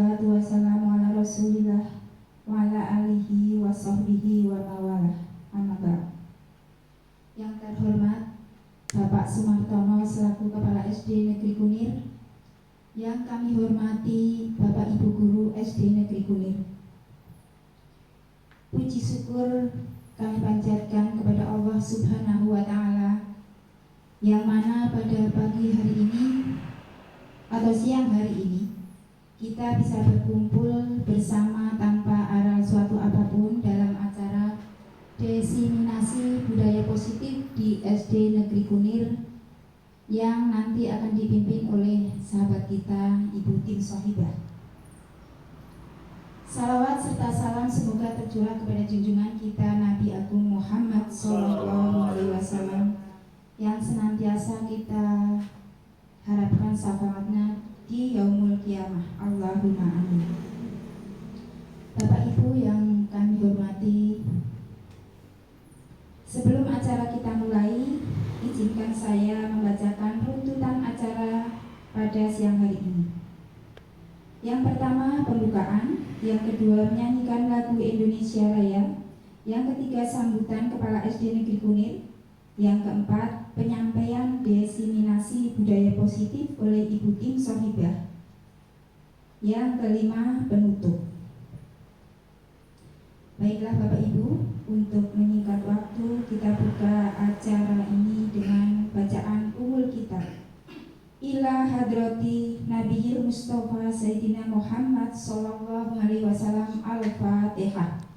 wassalatu wassalamu ala rasulillah wa ala alihi wa sahbihi wa mawalah. Amma ba'd. Yang terhormat Bapak Sumartono selaku Kepala SD Negeri Kunir, yang kami hormati Bapak Ibu Guru SD Negeri Kunir. Puji syukur kami panjatkan kepada Allah Subhanahu wa Ta'ala, yang mana pada pagi hari ini atau siang hari ini kita bisa berkumpul bersama tanpa aral suatu apapun dalam acara diseminasi budaya positif di SD Negeri Kunir yang nanti akan dipimpin oleh sahabat kita Ibu Tim Sohibah. Salawat serta salam semoga tercurah kepada junjungan kita Nabi Agung Muhammad SAW yang senantiasa kita harapkan syafaatnya di yaumul kiamah. Allahumma amin. Bapak Ibu yang kami hormati, sebelum acara kita mulai, izinkan saya membacakan runtutan acara pada siang hari ini. Yang pertama pembukaan, yang kedua menyanyikan lagu Indonesia Raya, yang ketiga sambutan Kepala SD Negeri Kunir, yang keempat penyampaian diseminasi budaya positif oleh Ibu Tim Sohibah, yang kelima penutup. Baiklah Bapak Ibu, untuk menyingkat waktu kita buka acara ini dengan bacaan umul kitab ila hadrati Nabiyil Mustafa Sayyidina Muhammad sallallahu alaihi wasallam. Al-Fatihah.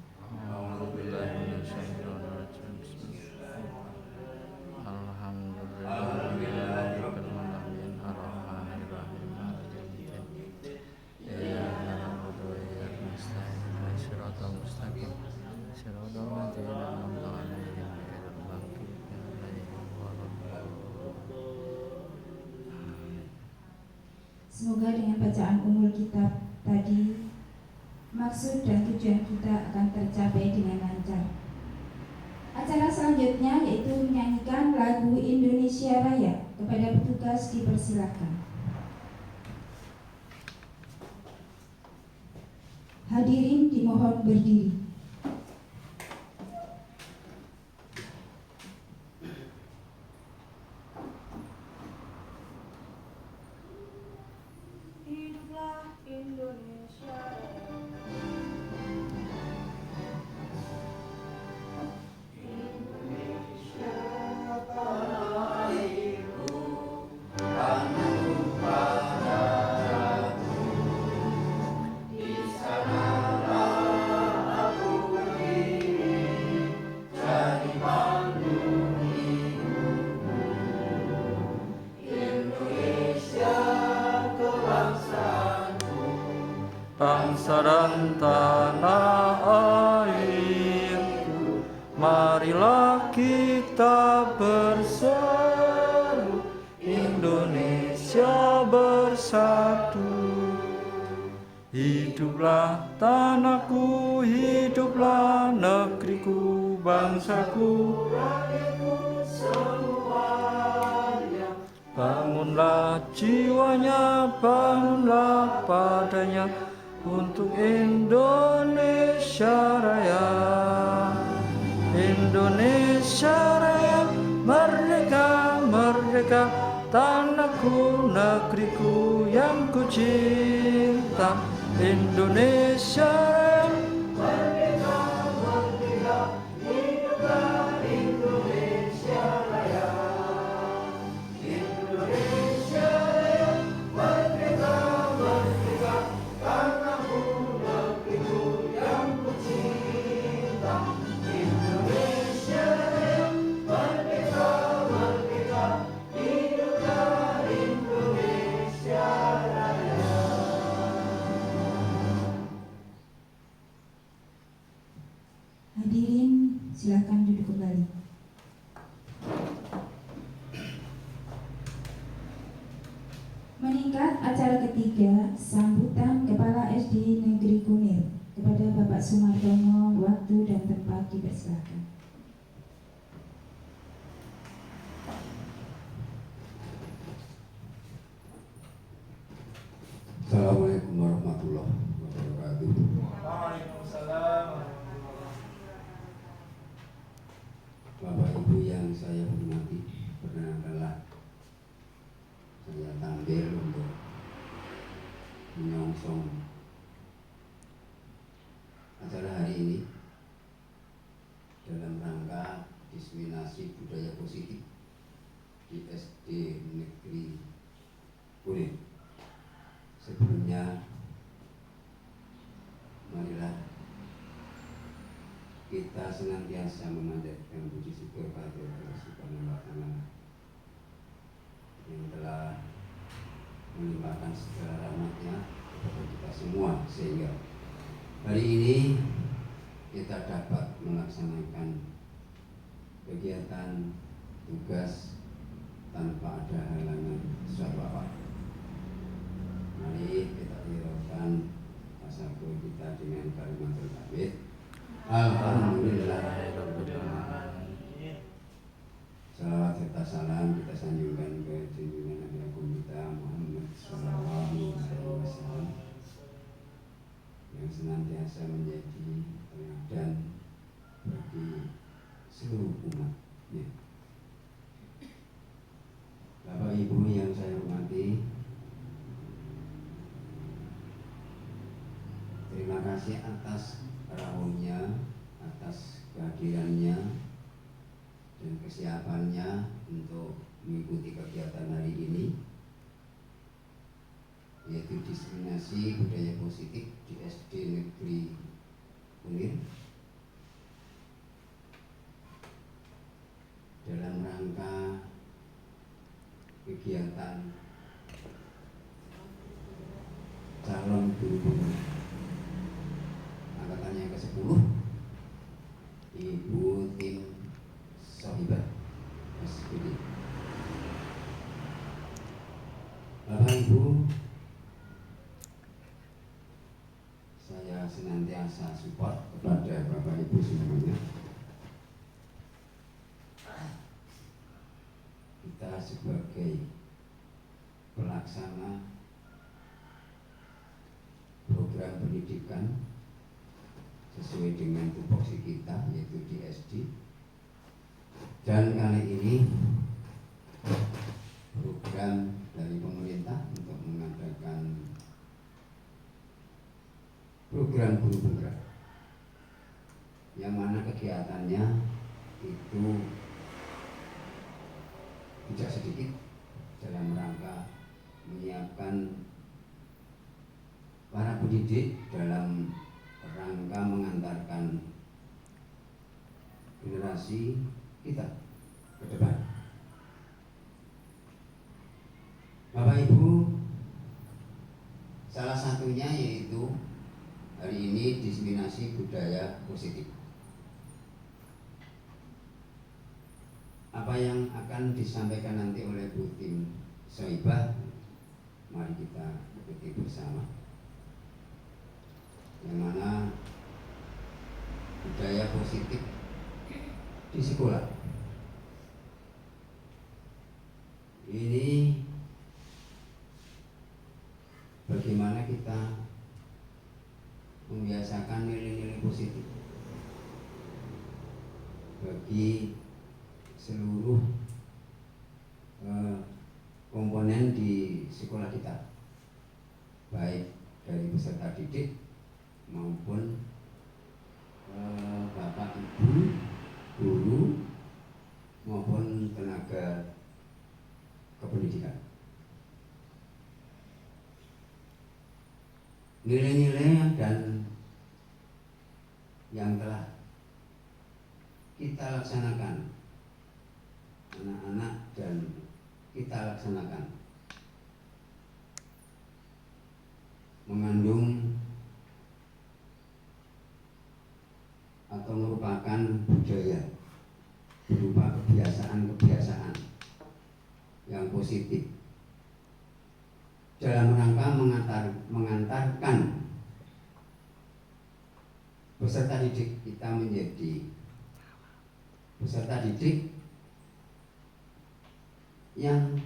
Semoga dengan bacaan umul kitab tadi maksud dan tujuan kita akan tercapai dengan lancar. Acara selanjutnya yaitu menyanyikan lagu Indonesia Raya. Kepada petugas dipersilakan. Hadirin dimohon berdiri. Bangsa dan tanah airku, marilah kita berseru, Indonesia bersatu. Hiduplah tanahku, hiduplah negeriku, bangsaku, rakyatku semuanya. Bangunlah jiwanya, bangunlah padanya, untuk Indonesia Raya. Indonesia Raya, merdeka, merdeka, tanahku, negeriku yang ku cinta. Indonesia Raya, merdeka, merdeka, hiduplah Indonesia Raya. Indonesia Raya, merdeka, merdeka, tanahku, negeriku yang ku cinta. Indonesia Raya, merdeka, merdeka, hiduplah Indonesia Raya. Hadirin silakan duduk kembali. Meningkat acara ketiga, sambutan Kepala SD Negeri Kunir. Kepada Bapak Sumartono, waktu dan tempat dipersilakan. Assalamualaikum warahmatullahi kita senantiasa memanjatkan puji syukur kepada Allah Subhanahu wa Ta'ala yang telah melimpahkan segala rahmat-Nya kepada kita semua, sehingga hari ini kita dapat melaksanakan kegiatan tugas tanpa ada halangan suatu apa. Mari kita hiraukan tasabuh kita dengan kalimatul tauhid. Alhamdulillahirobbilalamin. Salawat serta salam kita sanjungkan ke junjungan Nabi Agung kita Muhammad Sallallahu Alaihi Wasallam yang senantiasa menjadi teladan bagi seluruh umatnya. Bapak Ibu yang saya hormati, terima kasih atas rawuhnya, atas kehadirannya dan kesiapannya untuk mengikuti kegiatan hari ini, yaitu diseminasi budaya positif di SD Negeri Kunir dalam rangka kegiatan calon guru angkatan yang ke-10 Ibu Tim Sohibah SPD. Bapak Ibu, saya senantiasa support kepada Bapak Ibu semuanya. Kita sebagai pelaksana program pendidikan sesuai dengan tupoksi kita, yaitu di SD, dan kali ini program dari pemerintah untuk mengadakan program guru penggerak, yang mana kegiatannya itu tidak sedikit dalam rangka menyiapkan para pendidik dalam rangka mengantarkan generasi kita ke depan. Bapak Ibu, salah satunya yaitu hari ini diseminasi budaya positif. Apa yang akan disampaikan nanti oleh Bu Tim Sohibah, mari kita ikuti bersama. Yang mana budaya positif di sekolah ini bagaimana kita membiasakan nilai-nilai positif bagi seluruh komponen di sekolah kita, baik dari peserta didik maupun Bapak Ibu guru maupun tenaga kependidikan. Nilai-nilai dan yang telah kita laksanakan, anak-anak dan kita laksanakan, mengandung atau merupakan budaya berupa kebiasaan-kebiasaan yang positif dalam rangka mengantarkan peserta didik kita menjadi peserta didik yang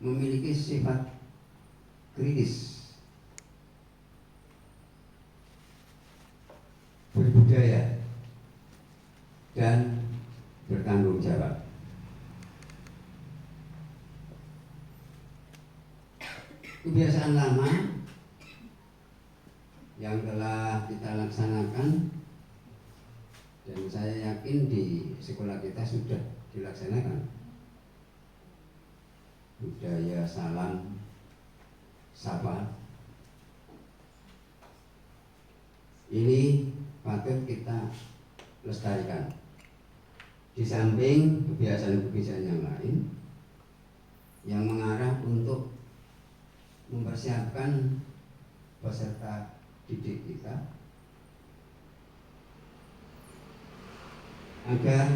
memiliki sifat kritis, berbudaya, dan bertanggung jawab. Kebiasaan lama yang telah kita laksanakan, dan saya yakin di sekolah kita sudah dilaksanakan, budaya salam sapa ini patut kita lestarikan. Di samping kebiasaan-kebiasaan yang lain yang mengarah untuk mempersiapkan peserta didik kita agar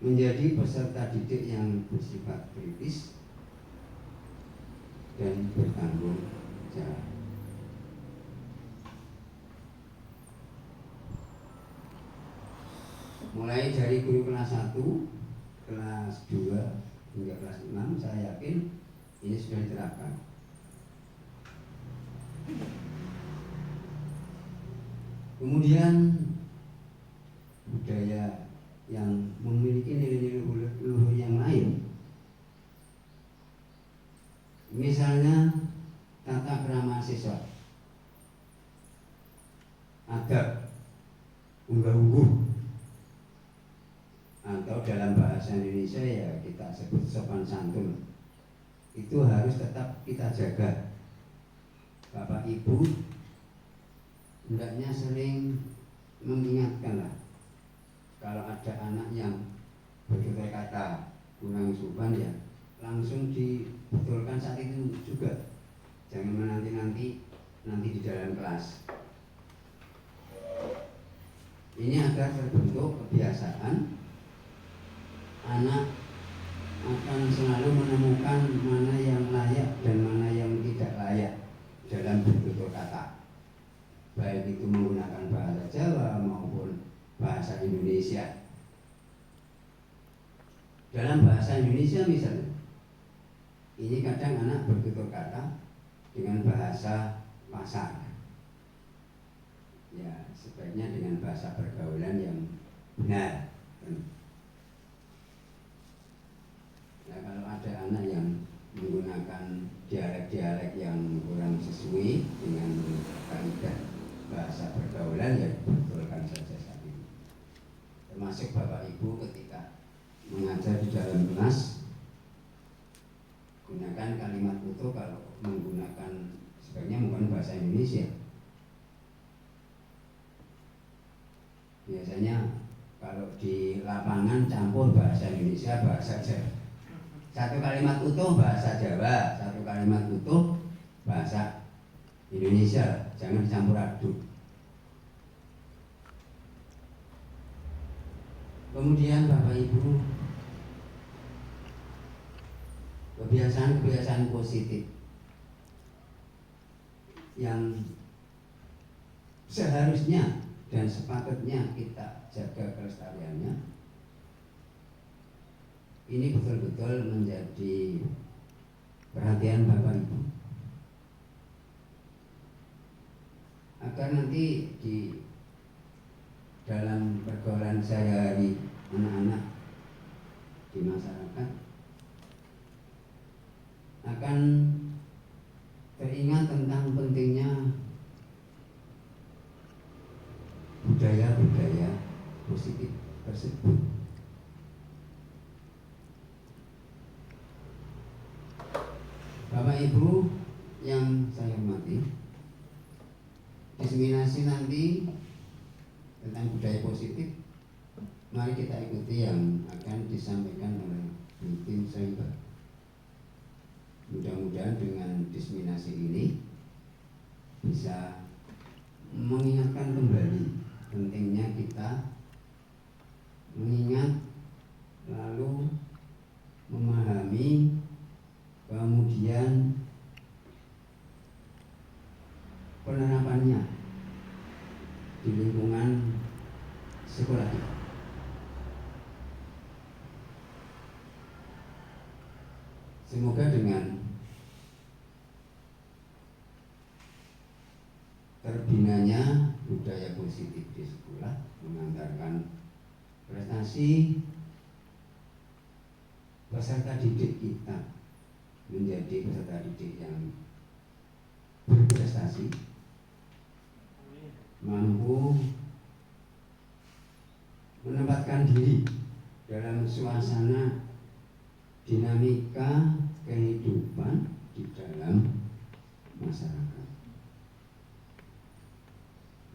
menjadi peserta didik yang bersifat kritis dan bertanggung jawab. Mulai dari guru kelas 1, kelas 2 hingga kelas 6, saya yakin ini sudah diterapkan. Kemudian budaya yang memiliki nilai-nilai luhur yang lain, misalnya tata krama siswa, adab, unggah-ungguh, atau dalam bahasa Indonesia ya kita sebut sopan santun, itu harus tetap kita jaga. Bapak Ibu hendaknya sering mengingatkan lah, kalau ada anak yang bertutur kata kurang sopan ya langsung dibetulkan saat itu juga, jangan menanti-nanti di dalam kelas. Ini agar terbentuk kebiasaan, anak akan selalu menemukan mana yang layak dan mana yang tidak layak dalam bertutur kata, baik itu menggunakan bahasa Jawa maupun bahasa Indonesia. Dalam bahasa Indonesia misalnya, ini kadang anak bertutur kata dengan bahasa pasar, ya sebaiknya dengan bahasa pergaulan yang benar. Nah, kalau ada anak yang menggunakan dialek-dialek yang kurang sesuai dengan kaidah bahasa pergaulan, ya betulkan saja saat ini. Termasuk Bapak Ibu ketika mengajar di dalam kelas, gunakan kalimat utuh. Kalau menggunakan, sebaiknya menggunakan bahasa Indonesia. Biasanya kalau di lapangan campur bahasa Indonesia, bahasa Jawa. Satu kalimat utuh bahasa Jawa, satu kalimat utuh bahasa Indonesia, jangan dicampur aduk. Kemudian Bapak Ibu, kebiasaan-kebiasaan positif yang seharusnya dan sepatutnya kita jaga kelestariannya, ini betul-betul menjadi perhatian Bapak Ibu, agar nanti di dalam pergaulan sehari-hari anak-anak di masyarakat akan teringat tentang pentingnya budaya-budaya positif tersebut. Bapak Ibu yang saya hormati, diseminasi nanti tentang budaya positif, mari kita ikuti yang akan disampaikan oleh Bu Tim Saiba. Mudah-mudahan dengan diseminasi ini bisa mengingatkan kembali pentingnya kita mengingat, lalu memahami, kemudian penerapannya di lingkungan sekolah kita. Semoga dengan terbinanya budaya positif di sekolah mengantarkan prestasi peserta didik kita menjadi peserta didik yang berprestasi, mampu menempatkan diri dalam suasana dinamika kehidupan di dalam masyarakat.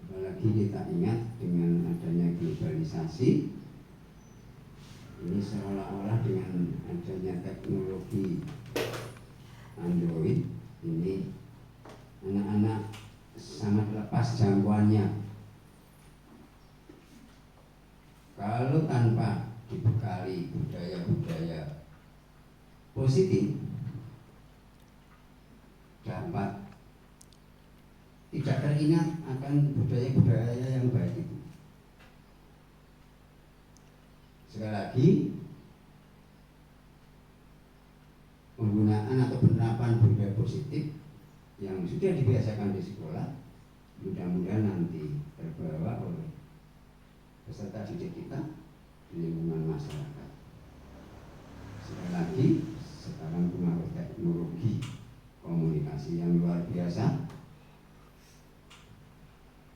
Apalagi kita ingat dengan adanya globalisasi ini seolah-olah dengan adanya teknologi Android ini anak-anak sangat lepas jangkauannya. Kalau tanpa dibekali budaya-budaya positif dapat tidak teringat akan budaya-budaya yang baik itu. Sekali lagi, penggunaan atau penerapan budaya positif yang sudah dibiasakan di sekolah mudah-mudahan nanti terbawa oleh peserta didik kita di lingkungan masyarakat. Sekali lagi, sekarang pengaruh teknologi komunikasi yang luar biasa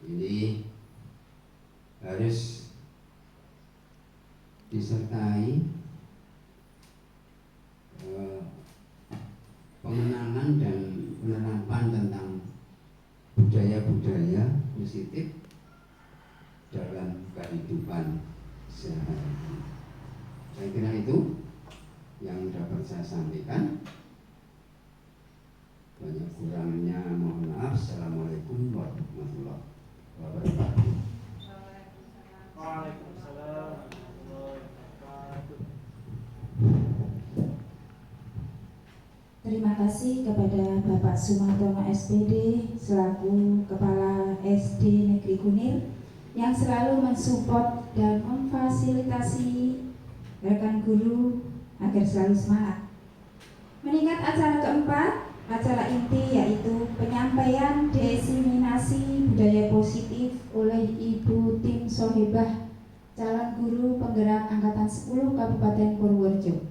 ini harus disertai pengenalan dan penerapan tentang budaya-budaya positif dalam kehidupan sehari-hari. Saya kira itu yang dapat saya sampaikan. Banyak kurangnya mohon maaf. Assalamualaikum warahmatullahi wabarakatuh. Waalaikumsalam warahmatullahi wabarakatuh. Terima kasih kepada Bapak Sumartono SPD selaku Kepala SD Negeri Kunir yang selalu mensupport dan memfasilitasi rekan guru agar selalu semangat. Mengingat acara keempat, acara inti yaitu penyampaian diseminasi budaya positif oleh Ibu Tim Sohibah, calon guru penggerak Angkatan 10 Kabupaten Purworejo.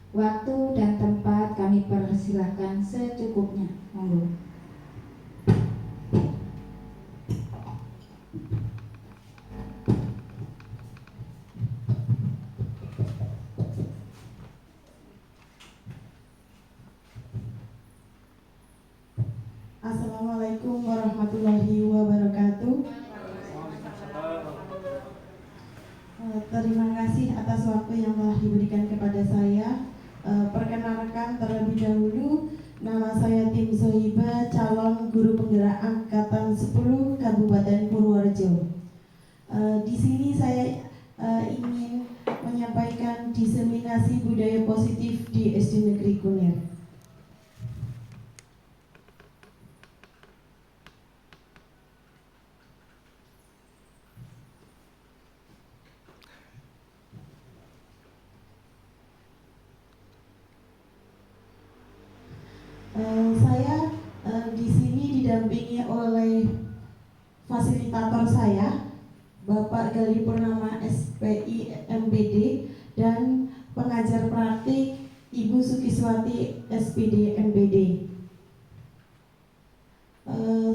Waktu dan tempat kami persilahkan secukupnya. Monggo. Assalamualaikum warahmatullahi wabarakatuh. Terima kasih atas waktu yang telah diberikan kepada saya. Perkenalkan terlebih dahulu, nama saya Tim Sohibah, calon guru penggerak Angkatan 10 Kabupaten Purworejo. Di sini saya ingin menyampaikan diseminasi budaya positif di SD Negeri Kunir. Saya di sini didampingi oleh fasilitator saya, Bapak Gali Purnama SPI MBD, dan pengajar praktik Ibu Sukiswati SPD MBD.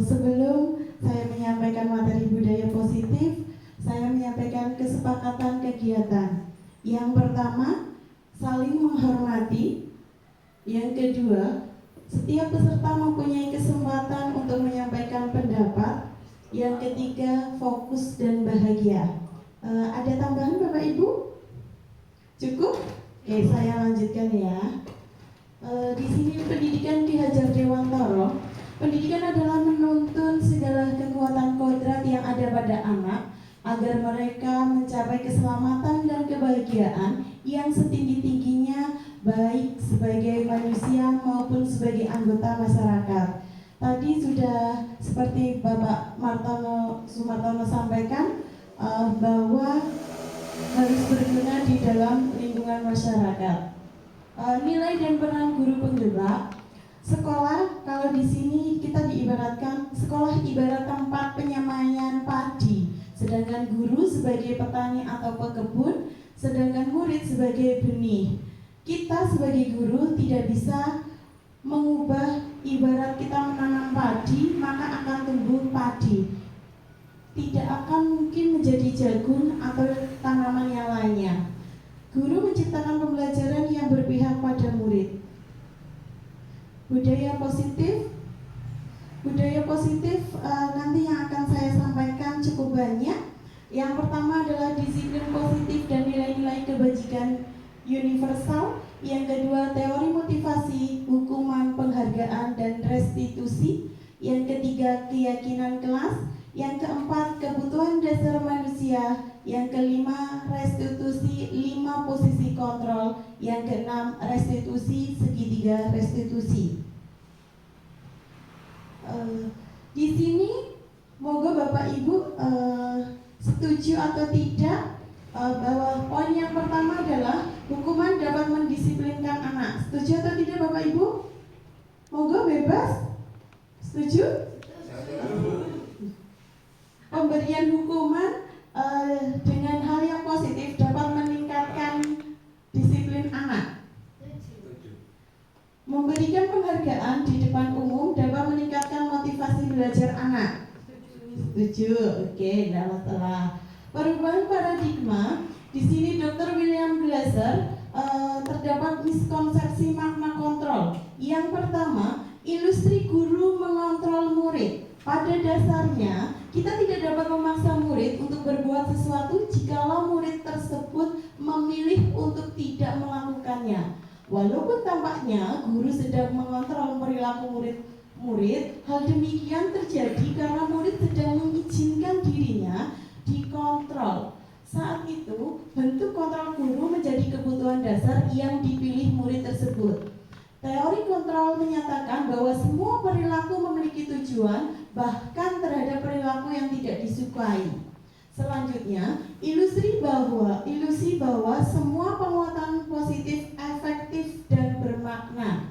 Sebelum saya menyampaikan materi budaya positif, saya menyampaikan kesepakatan kegiatan. Yang pertama, saling menghormati. Yang kedua, setiap peserta mempunyai kesempatan untuk menyampaikan pendapat. Yang ketiga, fokus dan bahagia. Ada tambahan Bapak Ibu? Cukup? Oke, saya lanjutkan ya. Di sini pendidikan dihajar Dewantara. Pendidikan adalah menuntun segala kekuatan kodrat yang ada pada anak agar mereka mencapai keselamatan dan kebahagiaan yang setinggi-tingginya, baik sebagai manusia maupun sebagai anggota masyarakat. Tadi sudah seperti Bapak Sumartono sampaikan bahwa harus berguna di dalam lingkungan masyarakat. Nilai dan peran guru penggerak. Sekolah, kalau di sini kita diibaratkan sekolah ibarat tempat penyemaian padi, sedangkan guru sebagai petani atau pekebun, sedangkan murid sebagai benih. Kita sebagai guru tidak bisa mengubah, ibarat kita menanam padi maka akan tumbuh padi, tidak akan mungkin menjadi jagung atau tanaman yang lainnya. Guru menciptakan pembelajaran yang berpihak pada murid. Budaya positif nanti yang akan saya sampaikan cukup banyak. Yang pertama adalah disiplin positif dan nilai-nilai kebajikan universal. Yang kedua, teori motivasi, hukuman, penghargaan, dan restitusi. Yang ketiga, keyakinan kelas. Yang keempat, kebutuhan dasar manusia. Yang kelima, restitusi 5 posisi kontrol. Yang keenam, restitusi segitiga restitusi. Di sini, moga Bapak Ibu setuju atau tidak bahwa poin yang pertama adalah hukuman dapat mendisiplinkan anak. Setuju atau tidak Bapak Ibu? Moga bebas. Setuju? Pemberian hukuman dengan hal yang positif dapat meningkatkan disiplin anak. Memberikan penghargaan di depan umum dapat meningkatkan motivasi belajar anak. Setuju? Oke, tidak masalah. Perubahan paradigma. Di sini Dr. William Glasser terdapat miskonsepsi makna kontrol. Yang pertama, ilustrasi guru mengontrol murid. Pada dasarnya, kita tidak dapat memaksa murid untuk berbuat sesuatu jikalau murid tersebut memilih untuk tidak melakukannya. Walaupun tampaknya guru sedang mengontrol perilaku murid, hal demikian terjadi karena murid sedang mengizinkan dirinya dikontrol. Saat itu, bentuk kontrol guru menjadi kebutuhan dasar yang dipilih murid tersebut. Teori kontrol menyatakan bahwa semua perilaku memiliki tujuan, bahkan terhadap perilaku yang tidak disukai. Selanjutnya, ilusi bahwa semua penguatan positif efektif dan bermakna.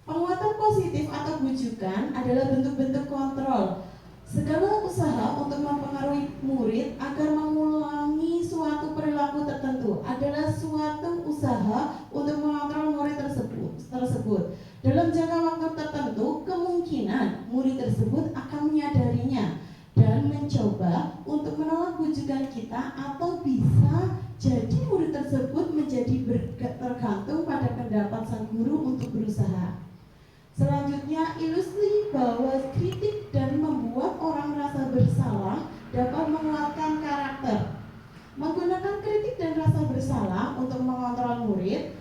Penguatan positif atau bujukan adalah bentuk-bentuk kontrol. Segala usaha untuk mempengaruhi murid agar mengulangi suatu perilaku tertentu adalah suatu usaha untuk mengontrol murid tersebut. Dalam jangka waktu tertentu, kemungkinan murid tersebut akan menyadarinya dan mencoba untuk menolak bujukan kita, atau bisa jadi murid tersebut menjadi tergantung pada pendapat sang guru untuk berusaha. Selanjutnya, ilusi bahwa kritik dan membuat orang merasa bersalah dapat menguatkan karakter. Menggunakan kritik dan rasa bersalah untuk mengontrol murid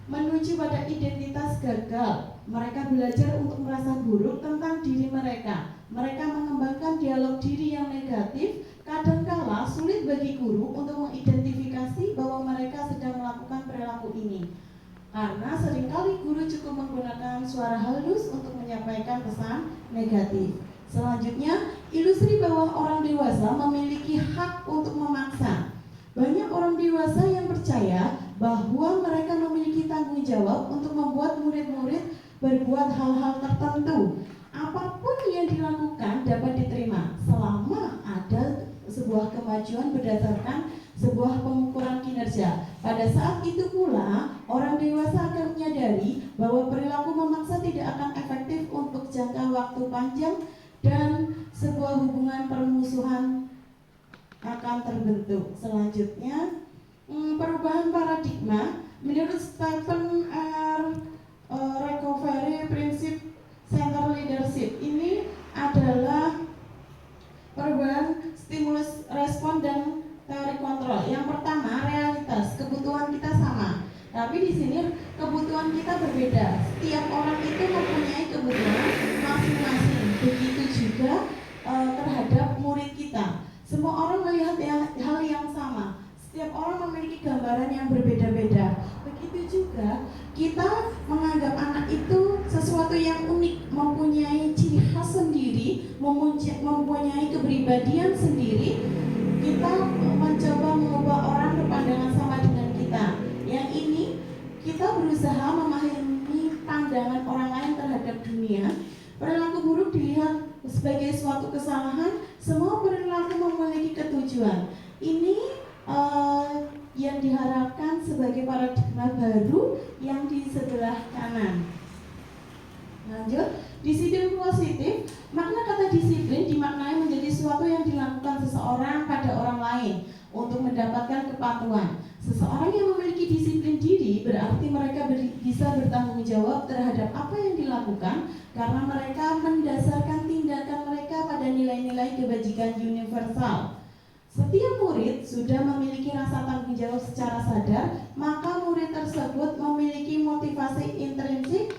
menuju pada identitas gagal. Mereka belajar untuk merasa buruk tentang diri mereka. Mereka mengembangkan dialog diri yang negatif. Kadangkala sulit bagi guru untuk mengidentifikasi bahwa mereka sedang melakukan perilaku ini, karena seringkali guru cukup menggunakan suara halus untuk menyampaikan pesan negatif. Selanjutnya, ilusi bahwa orang dewasa memiliki hak untuk memaksa. Banyak orang dewasa yang percaya bahwa mereka memiliki tanggung jawab untuk membuat murid-murid berbuat hal-hal tertentu. Apapun yang dilakukan dapat diterima selama ada sebuah kemajuan berdasarkan sebuah pengukuran kinerja. Pada saat itu pula, orang dewasa akan menyadari bahwa perilaku memaksa tidak akan efektif untuk jangka waktu panjang dan sebuah hubungan permusuhan akan terbentuk. Selanjutnya, perubahan paradigma. Menurut Stephen R. Recovery Prinsip Center Leadership, ini adalah perubahan stimulus respon dan teori kontrol. Yang pertama, realitas, kebutuhan kita sama, tapi di sini kebutuhan kita berbeda. Setiap orang itu mempunyai kebutuhan masing-masing. Begitu juga terhadap murid kita. Semua orang melihat hal yang sama. Setiap orang memiliki gambaran yang berbeda-beda. Begitu juga kita menganggap anak itu sesuatu yang unik, mempunyai ciri khas sendiri, mempunyai kepribadian sendiri. Kita mencoba mengubah orang berpandangan sama dengan kita. Yang ini kita berusaha memahami pandangan orang lain terhadap dunia. Perilaku buruk dilihat sebagai suatu kesalahan. Semua perilaku memiliki ketujuan. Ini yang diharapkan sebagai paradigma baru yang di sebelah kanan. Lanjut, disiplin positif. Makna kata disiplin dimaknai menjadi sesuatu yang dilakukan seseorang pada orang lain untuk mendapatkan kepatuhan. Seseorang yang memiliki disiplin diri berarti mereka bisa bertanggung jawab terhadap apa yang dilakukan, karena mereka mendasarkan tindakan mereka pada pada nilai-nilai kebajikan universal. Setiap murid sudah memiliki rasa tanggung jawab secara sadar, maka murid tersebut memiliki motivasi intrinsik.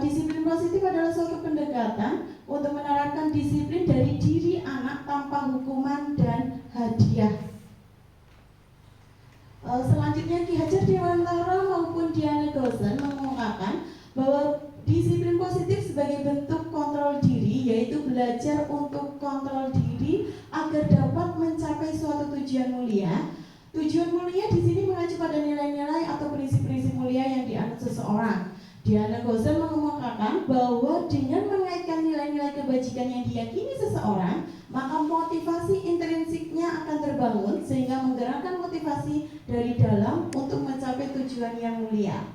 Disiplin positif adalah suatu pendekatan untuk menerapkan disiplin dari diri anak tanpa hukuman dan hadiah. Selanjutnya Ki Hajar Dewantara maupun Diana Gosen mengungkapkan bahwa disiplin positif sebagai bentuk kontrol diri, yaitu belajar untuk kontrol diri agar dapat mencapai suatu tujuan mulia. Tujuan mulia di sini mengacu pada nilai-nilai atau prinsip-prinsip mulia yang dianut seseorang. Diana Gosen mengungkapkan bahwa dengan mengaitkan nilai-nilai kebajikan yang diyakini seseorang, maka motivasi intrinsiknya akan terbangun sehingga menggerakkan motivasi dari dalam untuk mencapai tujuan yang mulia.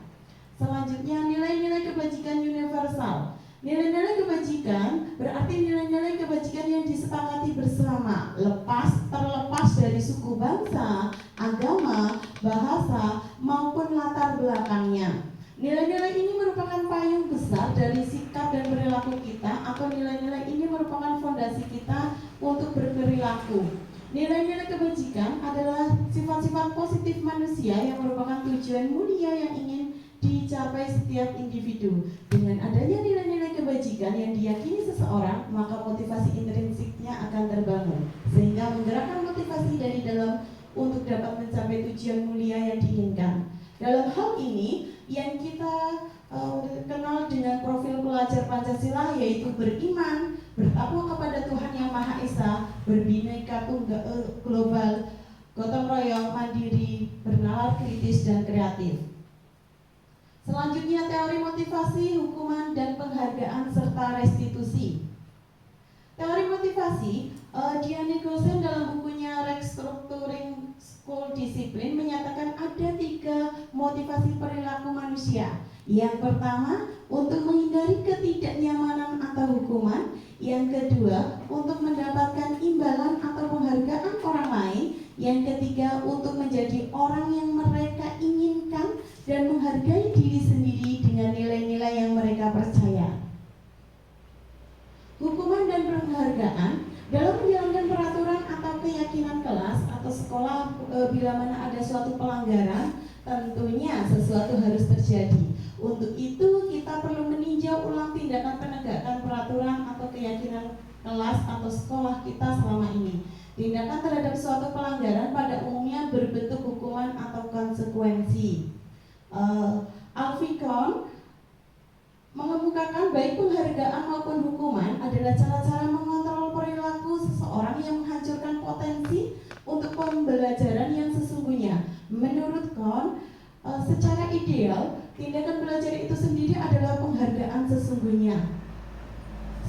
Selanjutnya, nilai-nilai kebajikan universal. Nilai-nilai kebajikan berarti nilai-nilai kebajikan yang disepakati bersama, terlepas dari suku bangsa, agama, bahasa, maupun latar belakangnya. Nilai-nilai ini merupakan payung besar dari sikap dan perilaku kita, atau nilai-nilai ini merupakan fondasi kita untuk berperilaku. Nilai-nilai kebajikan adalah sifat-sifat positif manusia yang merupakan tujuan mulia yang ingin dicapai setiap individu. Dengan adanya nilai-nilai kebajikan yang diyakini seseorang, maka motivasi intrinsiknya akan terbangun, sehingga menggerakkan motivasi dari dalam untuk dapat mencapai tujuan mulia yang diinginkan. Dalam hal ini, yang kita kenal dengan profil pelajar Pancasila, yaitu beriman, bertakwa kepada Tuhan Yang Maha Esa, berbineka tunggal global, gotong royong, mandiri, bernalar kritis dan kreatif. Selanjutnya, teori motivasi, hukuman, dan penghargaan serta restitusi. Teori motivasi, Diana Gosen dalam bukunya Restructuring School Discipline menyatakan ada 3 motivasi perilaku manusia. Yang pertama, untuk menghindari ketidaknyamanan atau hukuman. Yang kedua, untuk mendapatkan imbalan atau penghargaan orang lain. Yang ketiga, untuk menjadi orang yang mereka inginkan dan menghargai diri sendiri dengan nilai-nilai yang mereka percaya. Hukuman dan penghargaan dalam menjalankan peraturan atau keyakinan kelas atau sekolah, bila mana ada suatu pelanggaran, tentunya sesuatu harus terjadi. Untuk itu kita perlu meninjau ulang tindakan penegakan peraturan atau keyakinan kelas atau sekolah kita selama ini. Tindakan terhadap suatu pelanggaran pada umumnya berbentuk hukuman atau konsekuensi. Alficon mengemukakan baik penghargaan maupun hukuman adalah cara-cara mengontrol perilaku seseorang yang menghancurkan potensi untuk pembelajaran yang sesungguhnya. Menurut Kohn, secara ideal, tindakan belajar itu sendiri adalah penghargaan sesungguhnya.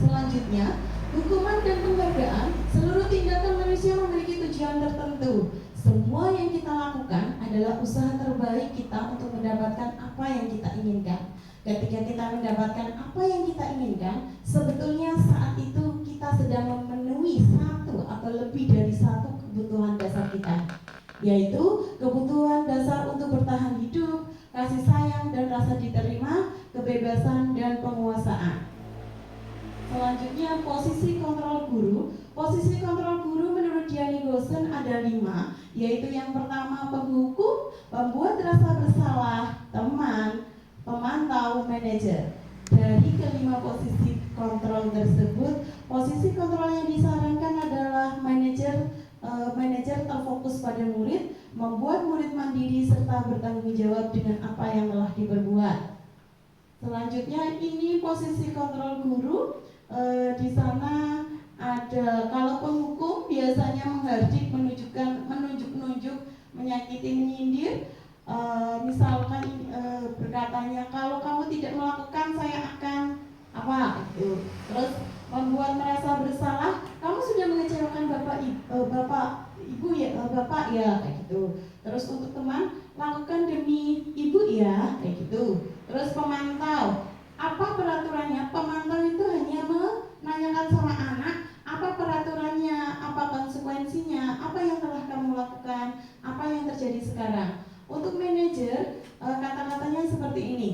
Selanjutnya, hukuman dan penghargaan, seluruh tindakan manusia memiliki tujuan tertentu. Semua yang kita lakukan adalah usaha terbaik kita untuk mendapatkan apa yang kita inginkan. Ketika kita mendapatkan apa yang kita inginkan, sebetulnya saat itu kita sedang memenuhi satu atau lebih dari satu kebutuhan dasar kita, yaitu kebutuhan dasar untuk bertahan hidup, kasih sayang dan rasa diterima, kebebasan dan penguasaan. Selanjutnya, posisi kontrol guru. Posisi kontrol guru menurut Diana Gosen ada 5, yaitu yang pertama penghukum, pembuat rasa bersalah, teman, pemantau, manajer. Dari kelima posisi kontrol tersebut, posisi kontrol yang disarankan adalah manajer terfokus pada murid, membuat murid mandiri serta bertanggung jawab dengan apa yang telah diperbuat. Selanjutnya, ini posisi kontrol guru. Di sana ada, kalau penghukum biasanya menghardik, menunjuk, menyakiti, menyindir. Misalkan berkatanya, kalau kamu tidak melakukan saya akan apa itu. Terus membuat merasa bersalah, kamu sudah mengecewakan bapak ibu ya, bapak ya, kayak gitu. Terus untuk teman, lakukan demi ibu ya, kayak gitu. Terus pemantau, apa peraturannya? Pemantau itu hanya menanyakan sama anak, apa peraturannya, apa konsekuensinya, apa yang telah kamu lakukan, apa yang terjadi sekarang. Untuk manajer, kata-katanya seperti ini.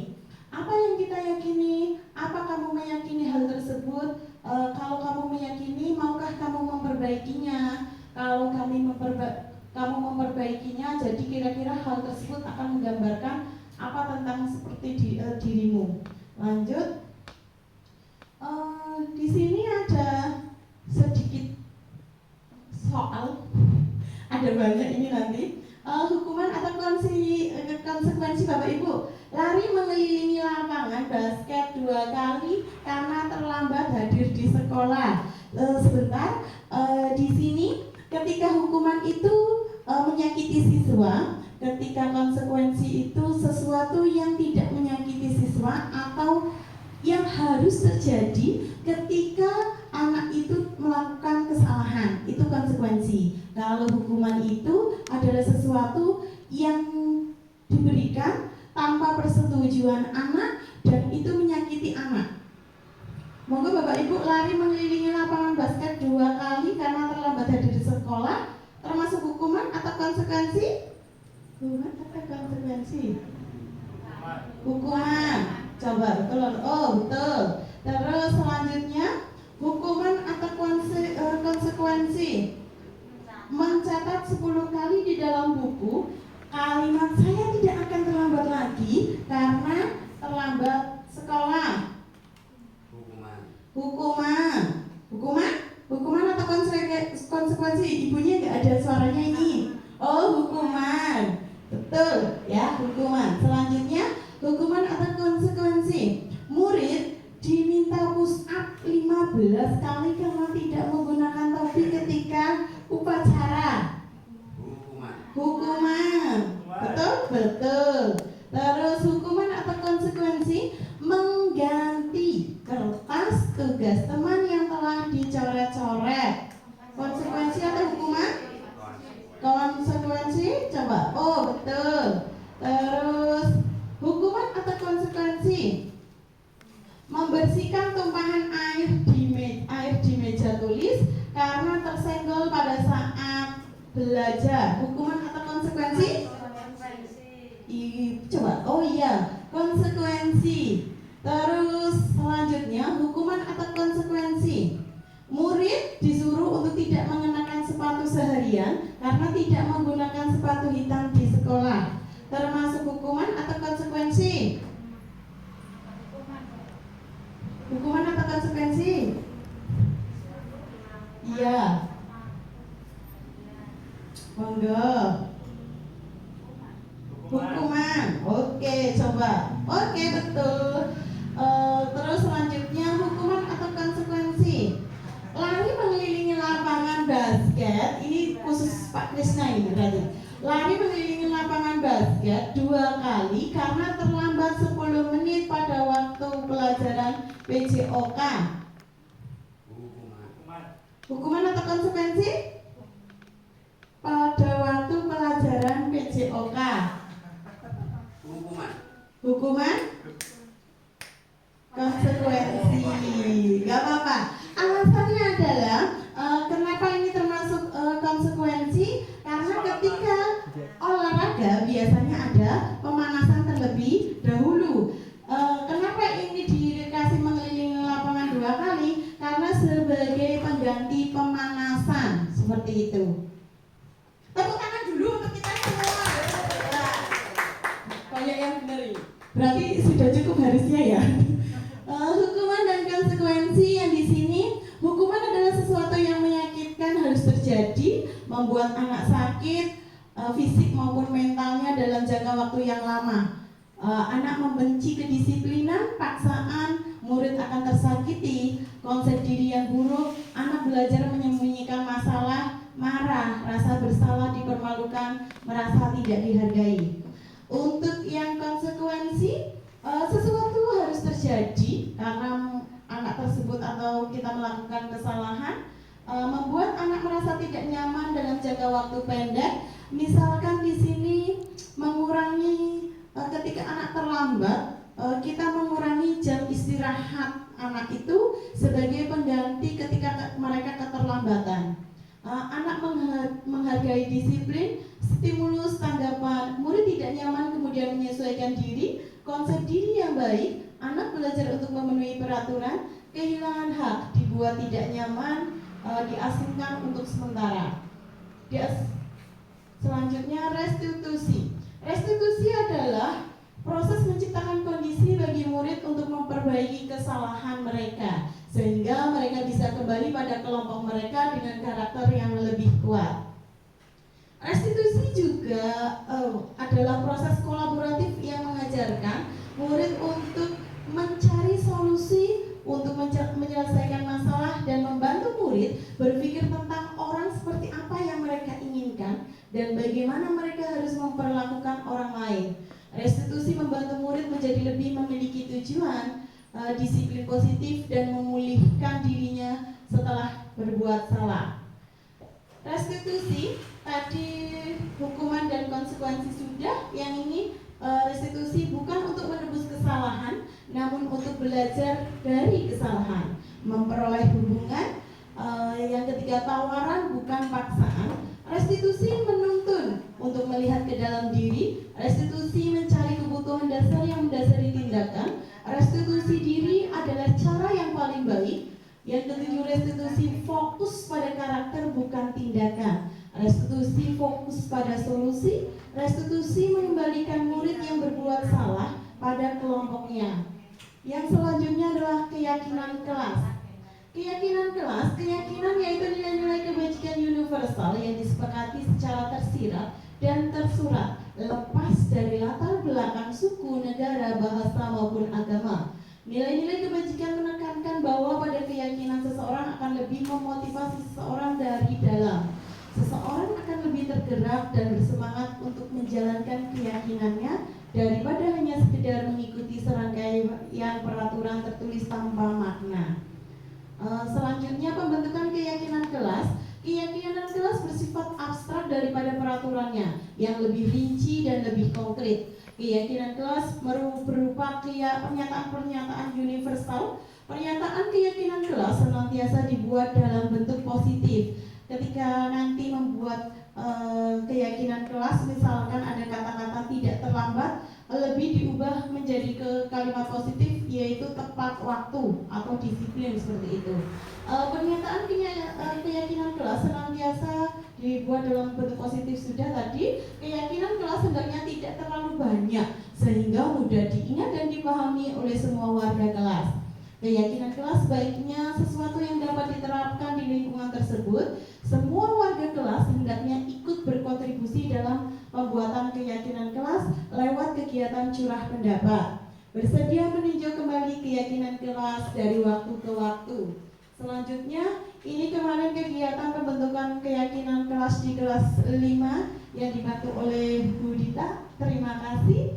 Apa yang kita yakini? Apa kamu meyakini hal tersebut? Kalau kamu meyakini, maukah seperti dirimu. Lanjut. Di sini ada sedikit soal, ada banyak ini nanti. Hukuman atau konsekuensi Bapak Ibu. Lari mengelilingi lapangan basket 2 kali karena terlambat hadir di sekolah. Sebentar, di sini ketika hukuman itu menyakiti siswa, ketika konsekuensi itu sesuatu yang tidak menyakiti siswa atau yang harus terjadi ketika anak itu melakukan kesalahan, itu konsekuensi. Kalau hukuman itu adalah sesuatu yang diberikan tanpa persetujuan anak dan itu menyakiti anak. Monggo Bapak Ibu, lari mengelilingi lapangan basket 2 kali karena terlambat hadir di sekolah termasuk hukuman atau konsekuensi? Hukuman atau konsekuensi? Hukuman. Coba betul. Oh betul. Terus selanjutnya, hukuman atau konsekuensi? Mencatat 10 kali di dalam buku kalimat saya tidak akan terlambat lagi karena terlambat sekolah. Hukuman atau konsekuensi? Ibunya nggak ada suaranya ini. Oh, hukuman. Betul ya, hukuman. Selanjutnya, hukuman atau konsekuensi? Murid diminta push up 15 kali karena tidak menggunakan topi ketika upacara. Hukuman. Betul. Terus hukuman atau konsekuensi? Mengganti kertas tugas teman yang telah dicoret-coret. Konsekuensi atau hukuman? Konsekuensi, coba. Oh betul. Terus hukuman atau konsekuensi? Membersihkan tumpahan air di meja tulis karena tersenggol pada saat belajar. Hukuman atau konsekuensi? Coba. Oh iya, konsekuensi. Terus selanjutnya, hukuman atau konsekuensi? Murid disuruh untuk tidak mengenakan sepatu seharian karena tidak menggunakan sepatu hitam di sekolah. Termasuk hukuman atau konsekuensi? Hukuman atau konsekuensi? Iya. Monggo. Hukuman. Oke, coba. Oke, betul. Terus selanjutnya, hukuman atau konsekuensi? Lari mengelilingi lapangan basket. Ini khusus Pak Krisna ini berarti. Lari mengelilingi lapangan basket 2 kali karena terlambat 10 menit pada waktu pelajaran PJOK. Hukuman atau konsekuensi? Pada waktu pelajaran PJOK. Hukuman? Konsekuensi. Gak apa-apa. Alasannya adalah kenapa ini termasuk konsekuensi? Karena ketika olahraga biasanya ada pemanasan terlebih dahulu. Kenapa ini dikasih mengelilingi lapangan 2 kali? Karena sebagai pengganti pemanasan. Seperti itu. Tepuk tangan dulu untuk kita semua. Banyak yang benar ini. Berarti sudah cukup harusnya ya. Hukuman dan konsekuensi yang di sini, hukuman adalah sesuatu yang menyakitkan harus terjadi, membuat anak sakit, fisik maupun mentalnya dalam jangka waktu yang lama. Anak membenci kedisiplinan, paksaan, murid akan tersakiti, konsep diri yang buruk, anak belajar menyembunyikan masalah, marah, rasa bersalah, dipermalukan, merasa tidak dihargai. Untuk yang konsekuensi, sesuatu harus terjadi karena anak tersebut atau kita melakukan kesalahan, membuat anak merasa tidak nyaman dalam jangka waktu pendek. Misalkan di sini mengurangi ketika anak terlambat, kita mengurangi jam istirahat anak itu sebagai pengganti ketika mereka keterlambatan. Anak menghargai disiplin, stimulus tanggapan, murid tidak nyaman kemudian menyesuaikan diri, konsep diri yang baik, anak belajar untuk memenuhi peraturan, kehilangan hak, dibuat tidak nyaman, diasingkan untuk sementara. Selanjutnya restitusi. Restitusi adalah Proses menciptakan kondisi bagi murid untuk memperbaiki kesalahan mereka, sehingga mereka bisa kembali pada kelompok mereka dengan karakter yang lebih kuat. Restitusi juga adalah proses kolaboratif yang mengajarkan murid untuk mencari solusi untuk menyelesaikan masalah dan membantu murid berpikir tentang orang seperti apa yang mereka inginkan dan bagaimana mereka harus memperlakukan orang lain. Restitusi membantu murid menjadi lebih memiliki tujuan, disiplin positif, dan memulihkan dirinya setelah berbuat salah. Restitusi tadi hukuman dan konsekuensi sudah, yang ini restitusi bukan untuk menebus kesalahan, namun untuk belajar dari kesalahan, memperoleh hubungan. Yang ketiga, tawaran bukan paksaan. Restitusi menuntun untuk melihat ke dalam diri. Restitusi mencari kebutuhan dasar yang mendasari tindakan. Restitusi diri adalah cara yang paling baik. Yang ketujuh, restitusi fokus pada karakter bukan tindakan. Restitusi fokus pada solusi. Restitusi mengembalikan murid yang berbuat salah pada kelompoknya. Yang selanjutnya adalah keyakinan kelas. Keyakinan kelas, keyakinan yaitu nilai-nilai kebajikan universal yang disepakati secara tersirat dan tersurat, lepas dari latar belakang suku, negara, bahasa maupun agama. Nilai-nilai kebajikan menekankan bahwa pada keyakinan seseorang akan lebih memotivasi seseorang dari dalam. Seseorang akan lebih tergerak dan bersemangat untuk menjalankan keyakinannya daripada hanya sekedar mengikuti serangkaian peraturan tertulis tanpa makna. Selanjutnya, pembentukan keyakinan kelas. Keyakinan kelas bersifat abstrak daripada peraturannya yang lebih rinci dan lebih konkret. Keyakinan kelas berupa pernyataan-pernyataan universal. Pernyataan keyakinan kelas senantiasa dibuat dalam bentuk positif. Ketika nanti membuat keyakinan kelas, misalkan ada kata-kata tidak terlambat, lebih diubah menjadi ke kalimat positif, yaitu tepat waktu atau disiplin, seperti itu. Pernyataan keyakinan kelas senantiasa dibuat dalam bentuk positif sudah tadi. Keyakinan kelas hendaknya tidak terlalu banyak sehingga mudah diingat dan dipahami oleh semua warga kelas. Keyakinan kelas baiknya sesuatu yang dapat diterapkan di lingkungan tersebut. Semua warga kelas hendaknya ikut berkontribusi dalam pembuatan keyakinan kelas lewat kegiatan curah pendapat. Bersedia meninjau kembali keyakinan kelas dari waktu ke waktu. Selanjutnya, ini kemarin kegiatan pembentukan keyakinan kelas di kelas 5 yang dibantu oleh Bu Dita. Terima kasih.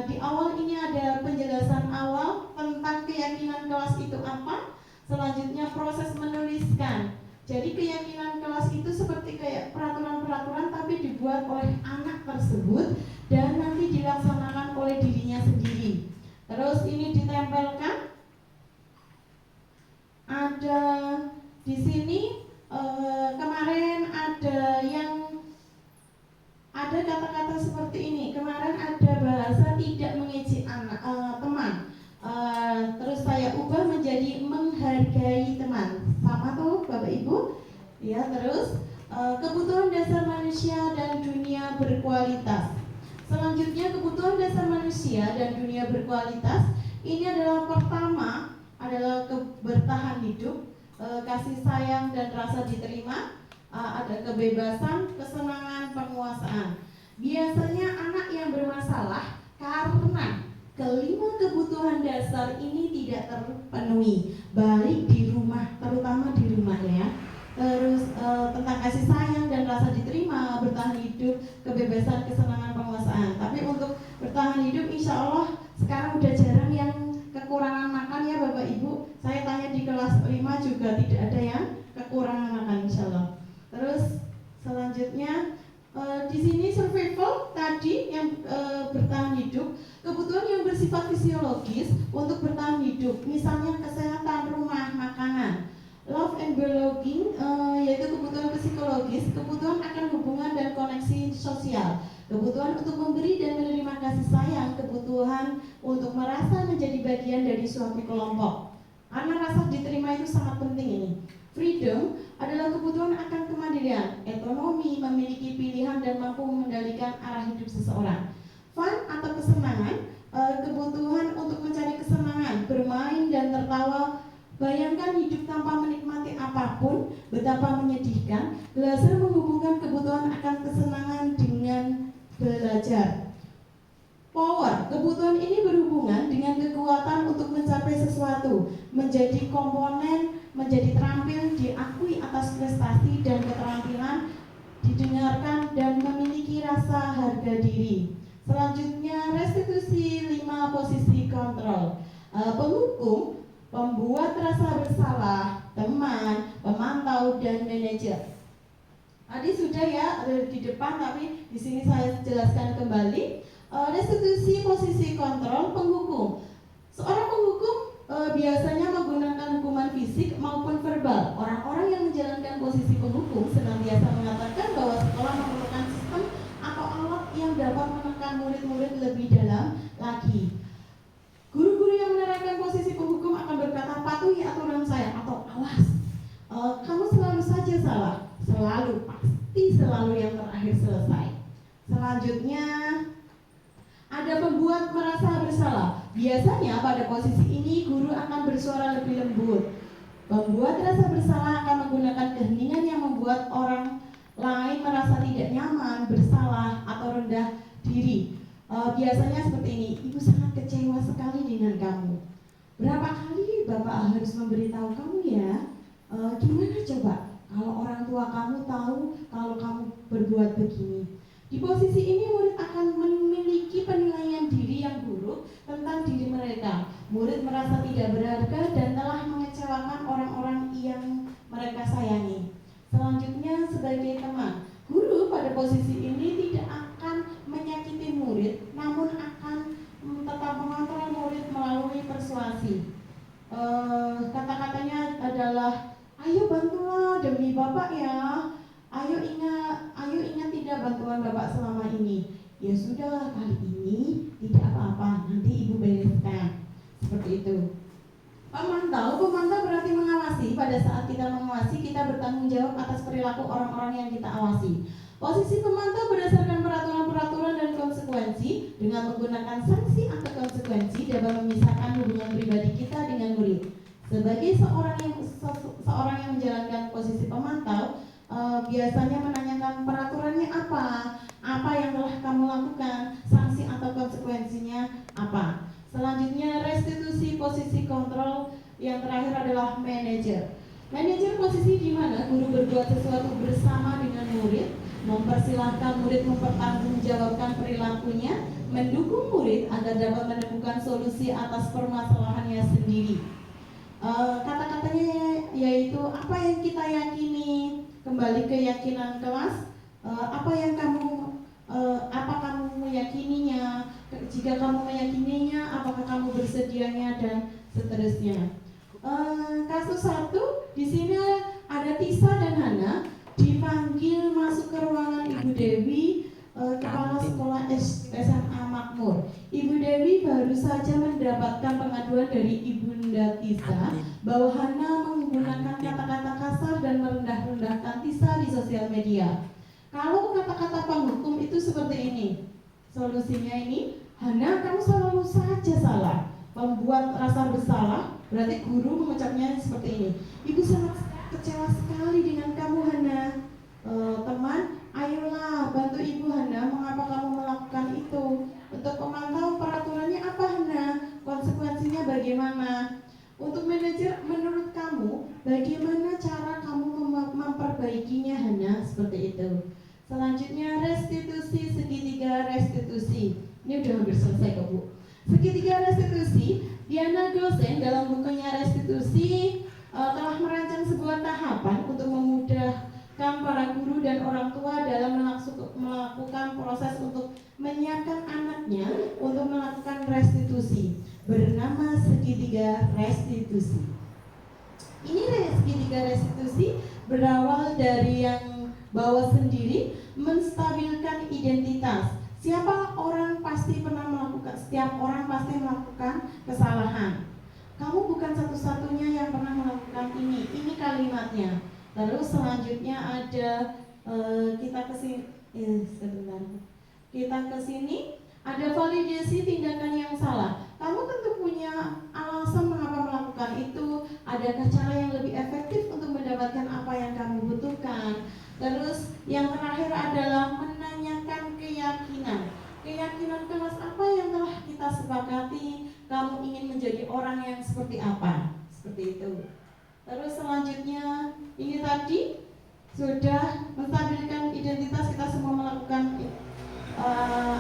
Di awal ini ada penjelasan awal tentang keyakinan kelas itu apa. Selanjutnya proses menuliskan. Jadi keyakinan kelas itu seperti kayak peraturan-peraturan tapi dibuat oleh anak tersebut dan nanti dilaksanakan oleh dirinya sendiri. Terus ini ditempelkan. Ada di sini kemarin ada kata-kata seperti ini. Kemarin ada bahasa tidak mengejek anak teman. Terus saya ubah menjadi menghargai teman. Sama tuh Bapak Ibu. Ya, terus kebutuhan dasar manusia dan dunia berkualitas. Selanjutnya, kebutuhan dasar manusia dan dunia berkualitas. Ini adalah pertama adalah bertahan hidup, kasih sayang dan rasa diterima, ada kebebasan, kesenangan, penguasaan. Biasanya anak yang bermasalah karena kelima kebutuhan dasar ini tidak terpenuhi, baik di rumah, terutama di rumah ya. Terus tentang kasih sayang dan rasa diterima, bertahan hidup, kebebasan, kesenangan, penguasaan. Tapi untuk bertahan hidup, insya Allah sekarang udah jarang yang kekurangan makan ya Bapak Ibu. Saya tanya di kelas 5 juga tidak ada yang kekurangan makan, insya Allah. Terus selanjutnya di sini survival tadi yang bertahan hidup, kebutuhan yang bersifat fisiologis untuk bertahan hidup, misalnya kesehatan, rumah, makanan. Love and belonging yaitu kebutuhan psikologis, kebutuhan akan hubungan dan koneksi sosial, kebutuhan untuk memberi dan menerima kasih sayang, kebutuhan untuk merasa menjadi bagian dari suatu kelompok. Karena rasa diterima itu sangat penting ini. Freedom adalah kebutuhan akan kemandirian, otonomi, memiliki pilihan dan mampu mengendalikan arah hidup seseorang. Fun atau kesenangan tertawa. Bayangkan hidup tanpa menikmati apapun, betapa menyedihkan. Belajar menghubungkan kebutuhan akan kesenangan dengan belajar. Power, kebutuhan ini berhubungan dengan kekuatan untuk mencapai sesuatu, menjadi komponen, menjadi terampil, diakui atas prestasi dan keterampilan, didengarkan dan memiliki rasa harga diri. Selanjutnya, restitusi 5 posisi kontrol. Penghukum, pembuat rasa bersalah, teman, pemantau, dan manajer. Tadi sudah ya di depan, tapi di sini saya jelaskan kembali. Restitusi posisi kontrol penghukum. Seorang penghukum biasanya menggunakan hukuman fisik maupun verbal. Orang-orang yang menjalankan posisi penghukum senantiasa mengatakan bahwa sekolah memerlukan sistem atau alat yang dapat menekan murid-murid lebih dalam lagi. Guru-guru yang menerapkan posisi penghukum akan berkata, patuhi aturan saya, atau awas, kamu selalu saja salah, selalu, pasti selalu yang terakhir selesai. Selanjutnya, ada pembuat merasa bersalah. Biasanya pada posisi ini guru akan bersuara lebih lembut. Pembuat rasa bersalah akan menggunakan keheningan yang membuat orang lain merasa tidak nyaman, bersalah, atau rendah diri. Biasanya seperti ini, ibu sangat kecewa sekali dengan kamu. Berapa kali bapak harus memberitahu kamu ya? Gimana coba kalau orang tua kamu tahu kalau kamu berbuat begini? Di posisi ini murid akan memiliki penilaian diri yang buruk tentang diri mereka. Murid merasa tidak berharga dan telah mengecewakan orang-orang yang mereka sayangi. Selanjutnya, sebagai teman, guru pada posisi ini tidak akan menyakiti murid, namun akan tetap mengontrol murid melalui persuasi. Kata-katanya adalah, ayo bantulah demi bapak ya. Ayo ingat tidak bantuan bapak selama ini. Ya sudah, kali ini tidak apa-apa, nanti ibu bereskan. Seperti itu. Pemantau berarti mengawasi. Pada saat kita mengawasi, kita bertanggung jawab atas perilaku orang-orang yang kita awasi. Posisi pemantau berdasarkan peraturan-peraturan dan konsekuensi. Dengan menggunakan sanksi atau konsekuensi dapat memisahkan hubungan pribadi kita dengan murid. Sebagai seorang yang menjalankan posisi pemantau, biasanya menanyakan peraturannya apa yang telah kamu lakukan, sanksi atau konsekuensinya apa. Selanjutnya, restitusi posisi kontrol. Yang terakhir adalah manajer. Manajer posisi di mana guru berbuat sesuatu bersama dengan murid, mempersilahkan murid mempertanggungjawabkan perilakunya, mendukung murid agar dapat menemukan solusi atas permasalahannya sendiri. Kata-katanya yaitu apa yang kita yakini, kembali keyakinan kelas, apa kamu meyakininya, jika kamu meyakininya, apakah kamu bersedianya, dan seterusnya. Kasus 1, di sini ada Tisa dan Hana dipanggil masuk ke ruangan Ibu Dewi, Kepala Sekolah SMA Makmur. Ibu Dewi baru saja mendapatkan pengaduan dari Ibunda Tisa bahwa Hana menggunakan kata-kata kasar dan merendah-rendahkan Tisa di sosial media. Kalau kata-kata penghukum itu seperti ini, solusinya ini, Hana kamu selalu saja salah. Membuat rasa bersalah, berarti guru mengucapnya seperti ini. Ibu sangat kecewa sekali dengan kamu Hana. Teman, ayolah bantu Ibu Hana, mengapa kamu melakukan itu? Untuk pemantau peraturannya apa Hana? Konsekuensinya bagaimana? Untuk manajer, menurut kamu, bagaimana cara kamu memperbaikinya Hana? Seperti itu. Selanjutnya, restitusi, segitiga restitusi. Ini udah hampir selesai kok Bu. Segitiga restitusi, Diana Gosen dalam bukunya Restitusi telah merancang sebuah tahapan untuk memudahkan para guru dan orang tua dalam melakukan proses untuk menyiapkan anaknya untuk melakukan restitusi, bernama segitiga restitusi. Ini segitiga restitusi berawal dari yang bawa sendiri, menstabilkan identitas. Setiap orang pasti melakukan kesalahan. Kamu bukan satu-satunya yang pernah melakukan ini. Ini kalimatnya. Terus selanjutnya ada kita ke sini ada validasi tindakan yang salah. Kamu tentu punya alasan mengapa melakukan itu. Adakah cara yang lebih efektif untuk mendapatkan apa yang kamu butuhkan? Terus yang terakhir adalah menanyakan keyakinan. Keyakinan kelas apa yang telah kita sepakati? Kamu ingin menjadi orang yang seperti apa? Seperti itu. Terus selanjutnya ini tadi sudah menstabilkan identitas, kita semua melakukan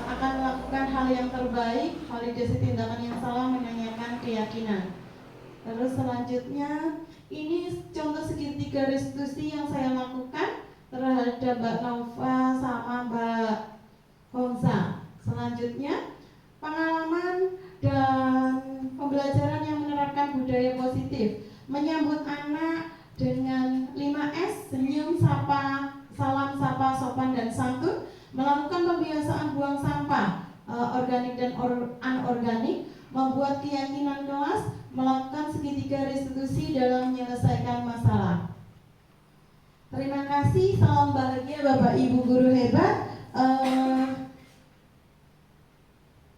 akan melakukan hal yang terbaik, validasi tindakan yang salah, menanyakan keyakinan. Terus selanjutnya ini contoh segitiga restitusi yang saya lakukan terhadap Mbak Nova sama Mbak Homsa. Selanjutnya pengalaman dan pembelajaran yang menerapkan budaya positif, menyambut anak dengan 5S, senyum, sapa, salam, sapa, sopan, dan santun, melakukan pembiasaan buang sampah organik dan anorganik, membuat keyakinan kelas, melakukan segitiga restitusi dalam menyelesaikan masalah. Terima kasih, salam bahagia Bapak Ibu guru hebat.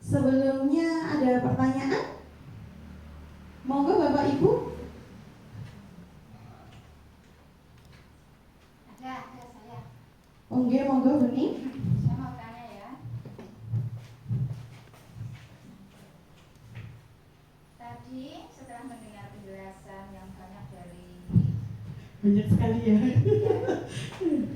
Sebelumnya ada pertanyaan? Monggo Bapak Ibu. Ada saya. Oke, monggo Buni. Saya mau tanya ya. Tadi setelah mendengar penjelasan yang banyak dari Banyak sekali ya.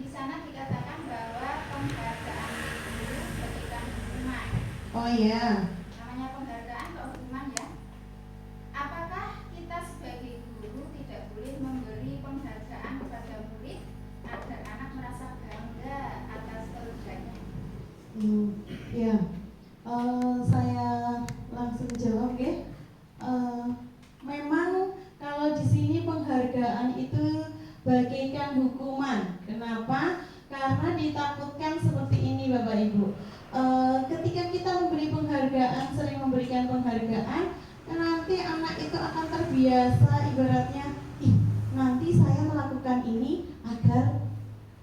di sana dikatakan bahwa penghargaan itu berikan hukuman. Oh iya. Namanya penghargaan atau hukuman ya. Apakah kita sebagai guru tidak boleh memberi penghargaan kepada murid agar anak merasa bangga atas kerjanya? Ya. Saya langsung jawab ya. Memang kalau di sini penghargaan itu bagaikan hukuman. Kenapa? Karena ditakutkan seperti ini Bapak Ibu. Ketika kita memberi penghargaan, sering memberikan penghargaan, nanti anak itu akan terbiasa, ibaratnya, nanti saya melakukan ini agar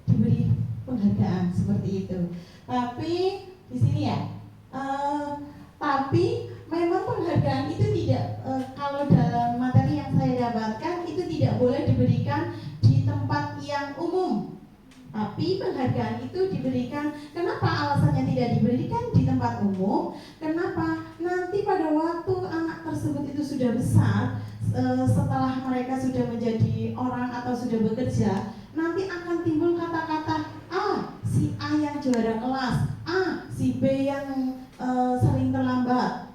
diberi penghargaan seperti itu. Tapi di sini ya, tapi memang penghargaan itu tidak, kalau dalam materi yang saya dapatkan itu tidak boleh diberikan di tempat yang umum. Tapi penghargaan itu diberikan, kenapa alasannya tidak diberikan di tempat umum? Kenapa? Nanti pada waktu anak tersebut itu sudah besar, setelah mereka sudah menjadi orang atau sudah bekerja, nanti akan timbul kata-kata, si A yang juara kelas, si B yang sering terlambat.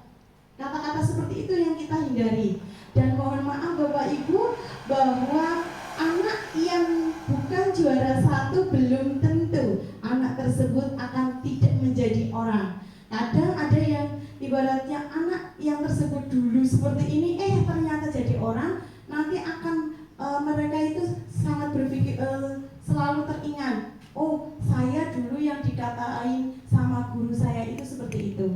Kata-kata seperti itu yang kita hindari. Dan mohon maaf Bapak Ibu, bahwa anak yang bukan juara satu belum tentu anak tersebut akan tidak menjadi orang. Kadang ada yang ibaratnya anak yang tersebut dulu seperti ini, ternyata jadi orang. Nanti akan mereka itu sangat berpikir, selalu teringat, saya dulu yang dikatain sama guru saya itu seperti itu.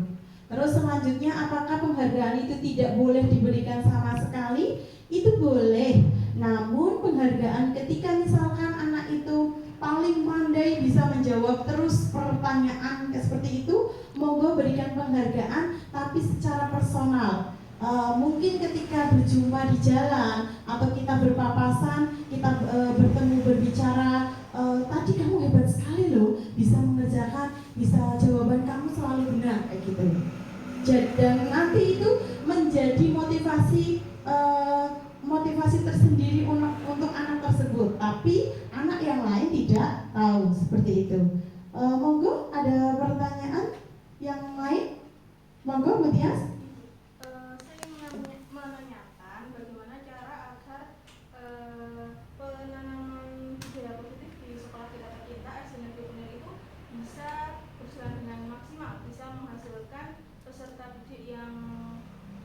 Terus selanjutnya, apakah penghargaan itu tidak boleh diberikan sama sekali? Itu boleh. Namun penghargaan ketika misalkan anak itu paling pandai bisa menjawab terus pertanyaan seperti itu, monggo berikan penghargaan, tapi secara personal. Mungkin ketika berjumpa di jalan atau kita berpapasan, kita bertemu berbicara, tadi kamu hebat sekali loh, bisa mengerjakan, bisa jawaban kamu selalu benar, kayak gitu. Dan nanti itu menjadi motivasi tersendiri untuk anak tersebut, tapi anak yang lain tidak tahu seperti itu. Monggo ada pertanyaan yang lain? Monggo Bu Tias. Saya ingin menanyakan bagaimana cara agar penanaman budaya positif di sekolah kita tercinta SDN Negeri itu bisa berjalan dengan maksimal, bisa menghasilkan peserta didik yang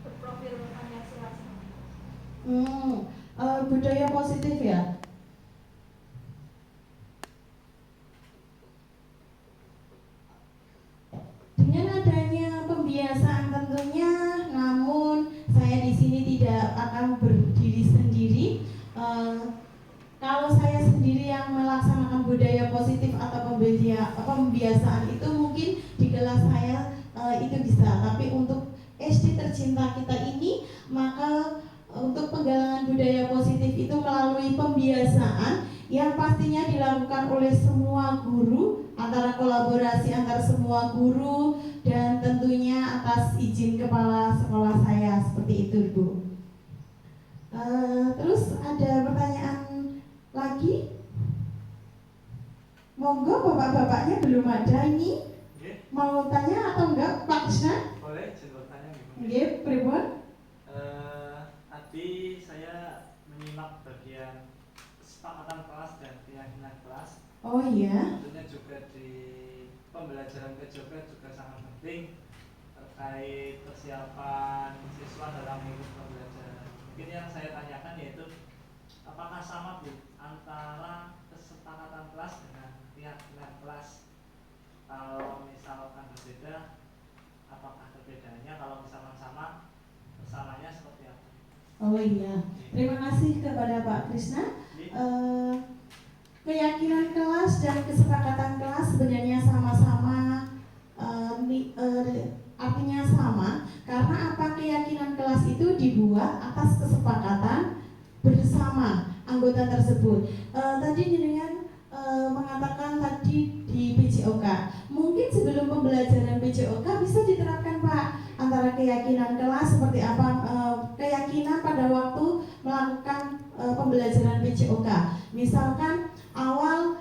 berprofil Pancasila. Budaya positif ya. Dengan adanya pembiasaan tentunya, namun saya di sini tidak akan berdiri sendiri. Kalau saya sendiri yang melaksanakan budaya positif atau pembiasaan itu, mungkin di kelas saya itu bisa. Tapi untuk SD tercinta kita ini, maka untuk penggalangan budaya positif itu melalui pembiasaan yang pastinya dilakukan oleh semua guru, antara kolaborasi antar semua guru dan tentunya atas izin kepala sekolah saya, seperti itu Bu. Terus ada pertanyaan lagi? Monggo bapak-bapaknya belum ada ini. Mau tanya atau enggak Pak Krisna? Boleh, coba tanya gimana? Nggih, pripun? Tadi saya menyimak bagian kesepakatan kelas dan keyakinan kelas. Oh iya. Tentunya juga di pembelajaran kejoget juga sangat penting terkait persiapan siswa dalam mengikuti pembelajaran. Mungkin yang saya tanyakan yaitu apakah sama Bu antara kesepakatan kelas dengan keyakinan kelas? Kalau misalkan berbeda, apakah perbedaannya? Kalau misalkan sama, bersamanya seperti apa? Oh iya. Terima kasih kepada Pak Krisna. Keyakinan kelas dan kesepakatan kelas sebenarnya sama-sama, artinya sama, karena apa, keyakinan kelas itu dibuat atas kesepakatan bersama anggota tersebut. Tadi dengan mengatakan tadi di PJOK, mungkin sebelum pembelajaran PJOK bisa diterapkan Pak, antara keyakinan kelas seperti apa, keyakinan pada waktu melakukan pembelajaran PJOK. Misalkan awal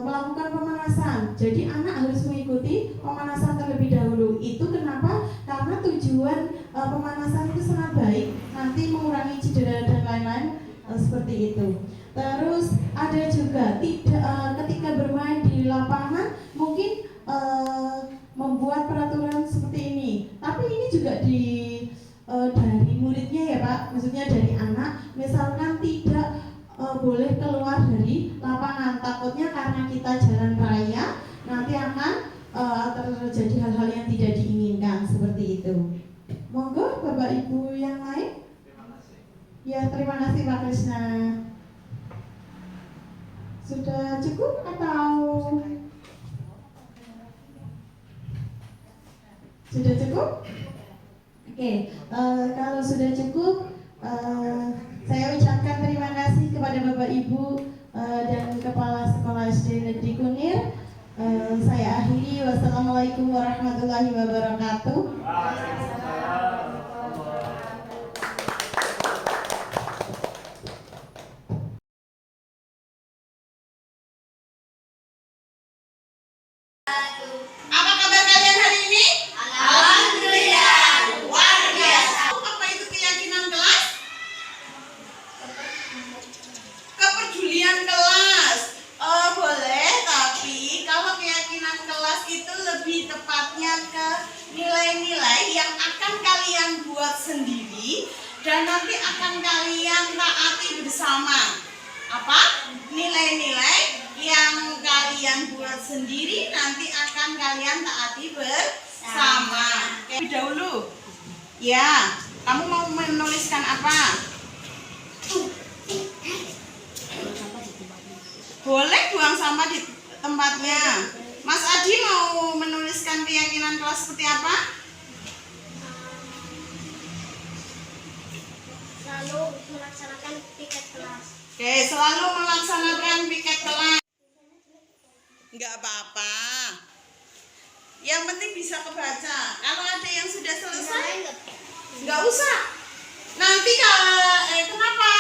melakukan pemanasan, jadi anak harus mengikuti pemanasan terlebih dahulu. Itu kenapa? Karena tujuan pemanasan itu sangat baik, nanti mengurangi cedera dan lain-lain, seperti itu. Terus ada juga ketika bermain di lapangan mungkin membuat peraturan seperti ini. Tapi ini juga dari muridnya ya Pak, maksudnya dari anak. Misalkan tidak boleh keluar dari lapangan, takutnya karena kita jalan raya nanti akan terjadi hal-hal yang tidak diinginkan, seperti itu. Monggo Bapak Ibu yang lain. Terima kasih. Ya, terima kasih Pak Krisna. Sudah cukup atau sudah cukup? Oke, kalau sudah cukup, saya ucapkan terima kasih kepada Bapak Ibu dan Kepala Sekolah SD Negeri Kunir. Saya akhiri, wassalamualaikum warahmatullahi wabarakatuh. Apa kabar kalian hari ini? Alhamdulillah, luar biasa. Apa itu keyakinan kelas? Kepedulian kelas. Boleh, tapi kalau keyakinan kelas itu lebih tepatnya ke nilai-nilai yang akan kalian buat sendiri dan nanti akan kalian taati bersama. Apa? Nilai-nilai yang kalian buat sendiri nanti akan kalian taati bersama. Oke, dahulu. Ya, kamu mau menuliskan apa? Boleh buang sampah di tempatnya. Mas Adi mau menuliskan keyakinan kelas seperti apa? Selalu melaksanakan piket kelas. Oke, selalu melaksanakan piket kelas. Enggak apa-apa. Yang penting bisa kebaca. Kalau ada yang sudah selesai, enggak usah. Nanti kenapa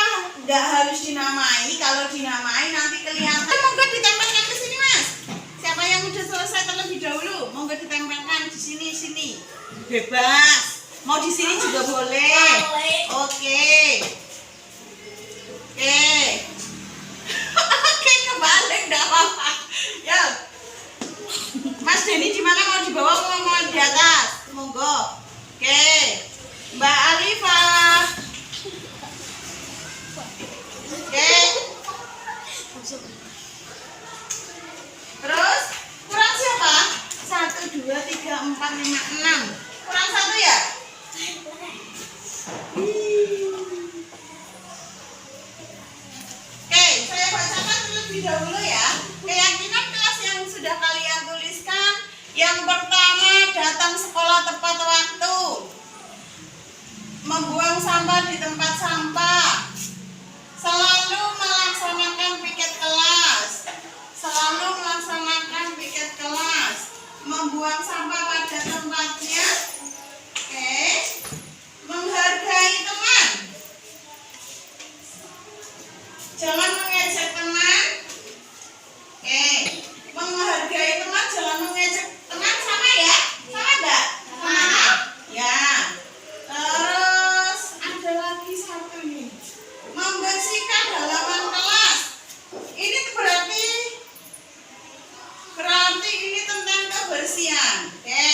enggak harus dinamai? Kalau dinamai nanti kelihatan. Monggo ditempelkan ke sini, Mas. Siapa yang udah selesai terlebih dahulu, monggo ditempelkan di sini. Bebas. Mau di sini juga boleh. Oke. Oke, kebalik enggak apa-apa. Ya. Mas Denny di mana, mau di bawah mau di atas? Monggo. Oke. Mbak Alifah. Oke. Terus kurang siapa? 1, 2, 3, 4, 5, 6. Kurang 1 ya? Oke, saya bacakan terlebih dahulu ya. Keyakinan kelas yang sudah kalian tuliskan Yang pertama, datang sekolah tepat waktu. Membuang sampah di tempat sampah. Selalu melaksanakan piket kelas. Selalu melaksanakan piket kelas. Membuang sampah pada tempatnya. Oke. Menghargai teman. Jangan mengejek teman. Oke. Menghargai teman, jangan mengejek teman, sama ya? Sama enggak? Sama. Ya. Terus ada lagi satu nih. Membersihkan halaman kelas. Ini berarti ini tentang kebersihan. Oke.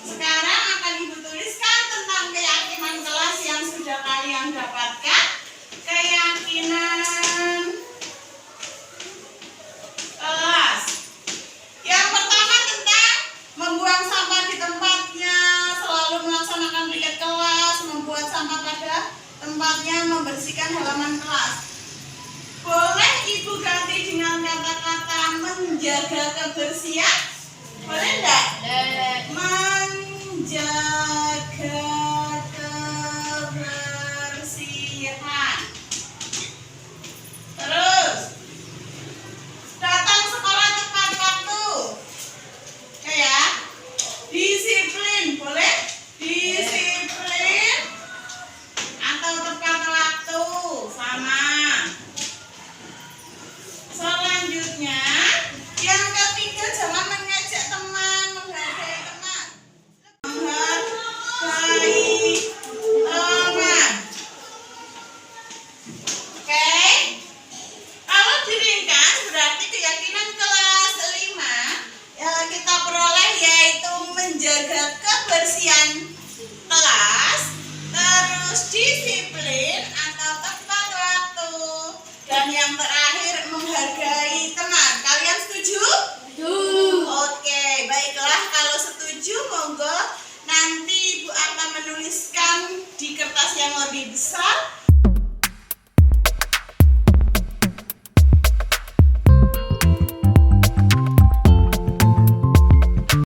Sekarang akan Ibu tuliskan tentang keyakinan kelas yang sudah kalian dapatkan. Keyakinan kelas. Yang pertama tentang membuang sampah di tempatnya, selalu melaksanakan piket kelas, membuat sampah pada tempatnya, membersihkan halaman kelas. Boleh Ibu ganti dengan kata-kata menjaga kebersihan? Boleh enggak? Menjaga kebersihan. Terus datang sekolah tepat waktu. Oke ya. Disiplin, boleh? Disiplin atau tepat waktu, sama. Selanjutnya, yang ketiga, jangan mengejek teman, menghargai teman. Menghargai teman. Oke. Kalau diringkas berarti keyakinan kelas 5 yang kita peroleh yaitu menjaga kebersihan kelas, terus disiplin atau tepat waktu, dan yang terakhir menghargai teman. Kalian setuju? Oke, baiklah, kalau setuju monggo nanti Ibu akan menuliskan di kertas yang lebih besar